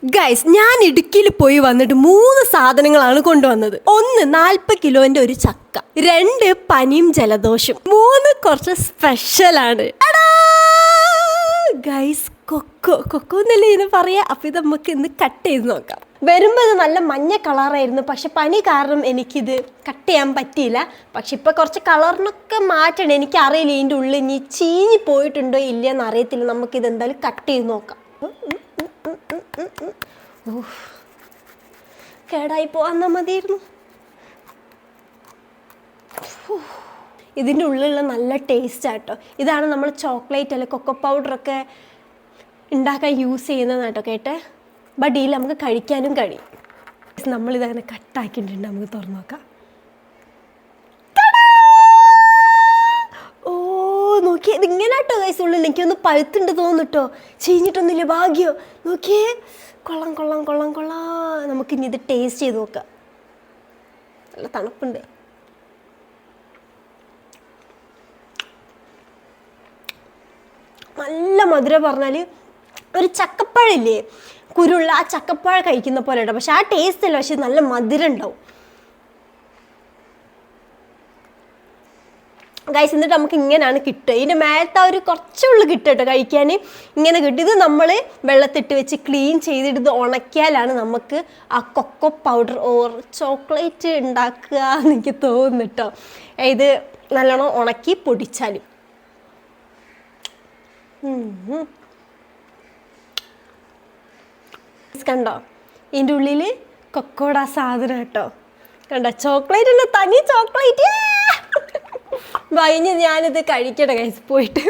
Guys, ഞാൻ ഇടുക്കിയിൽ പോയി വന്നിട്ട് 3 സാധനങ്ങളാണ് കൊണ്ടുവന്നത്. 1 40 കിലോന്റെ ഒരു ചക്ക, 2 പനിയും ജലദോഷം, 3 കുറച്ച് സ്പെഷ്യലാണ്. ഗൈസ്, കൊക്കോ എന്നല്ലേ ഇതിന് പറയാ. അപ്പൊ ഇത് നമുക്ക് ഇന്ന് കട്ട് ചെയ്ത് നോക്കാം. വരുമ്പോൾ ഇത് നല്ല മഞ്ഞ കളറായിരുന്നു, പക്ഷെ പനി കാരണം എനിക്കിത് കട്ട് ചെയ്യാൻ പറ്റിയില്ല. പക്ഷെ ഇപ്പൊ കുറച്ച് കളറിനൊക്കെ മാറ്റണം. എനിക്കറിയില്ല ഇതിൻ്റെ ഉള്ളിൽ ഇനി ചീഞ്ഞ് പോയിട്ടുണ്ടോ ഇല്ലയെന്ന് അറിയത്തില്ല. നമുക്കിത് എന്തായാലും കട്ട് ചെയ്ത് നോക്കാം. കേടായി പോവാന്നാ മതിയായിരുന്നു. ഇതിൻ്റെ ഉള്ളിലുള്ള നല്ല ടേസ്റ്റ് ആട്ടോ. ഇതാണ് നമ്മൾ ചോക്ലേറ്റ് അല്ലെ കൊക്കോ പൗഡറൊക്കെ ഉണ്ടാക്കാൻ യൂസ് ചെയ്യുന്നത് കേട്ടോ. കേട്ടെ, ബട്ട് ഇതിൽ നമുക്ക് കഴിക്കാനും കഴിയും. നമ്മളിതങ്ങനെ കട്ടാക്കിയിട്ടുണ്ട്. നമുക്ക് തുറന്നു നോക്കാം. ഓ, നോക്കിയേ, ഇതിങ്ങനെ കേട്ടോ ഗൈസ് ഉള്ളിൽ. എനിക്കൊന്ന് പഴുത്തുണ്ട് തോന്നിട്ടോ, ചീഞ്ഞിട്ടൊന്നുമില്ല. ഭാഗ്യോ. നോക്കിയേ, കൊള്ളാം കൊള്ളാം കൊള്ളാം കൊള്ളാം. നമുക്കിനി ഇത് ടേസ്റ്റ് ചെയ്ത് നോക്കാം. നല്ല തണുപ്പുണ്ട്. നല്ല മധുരം. പറഞ്ഞാൽ ഒരു ചക്കപ്പഴമില്ലേ, കുരുള്ള ആ ചക്കപ്പഴം കഴിക്കുന്ന പോലെ കേട്ടോ. പക്ഷെ ആ ടേസ്റ്റ് അല്ല, പക്ഷെ നല്ല മധുരം ഉണ്ടാവും ഗൈസ്. എന്നിട്ട് നമുക്ക് ഇങ്ങനെയാണ് കിട്ടുക. ഇതിൻ്റെ മേലത്തെ ഒരു കുറച്ചുള്ളു കിട്ടുക കേട്ടോ കഴിക്കാൻ. ഇങ്ങനെ കിട്ടും. ഇത് നമ്മൾ വെള്ളത്തിട്ട് വെച്ച് ക്ലീൻ ചെയ്തിട്ട് ഇത് ഉണക്കിയാലാണ് നമുക്ക് ആ കൊക്കോ പൗഡർ ഓർ ചോക്ലേറ്റ് ഉണ്ടാക്കുക എന്ന് എനിക്ക് തോന്നുന്നു കേട്ടോ. ഇത് നല്ലോണം ഉണക്കി പൊടിച്ചാലും. കണ്ടോ, ഇതിൻ്റെ ഉള്ളിൽ കൊക്കോടെ സാധനം കേട്ടോ. കണ്ടോ, ചോക്ലേറ്റ് ഉണ്ട്, തനി ചോക്ലേറ്റ്. കഴിഞ്ഞ് ഞാനിത് കഴിക്കട്ടെ ഗൈസ് പോയിട്ട്.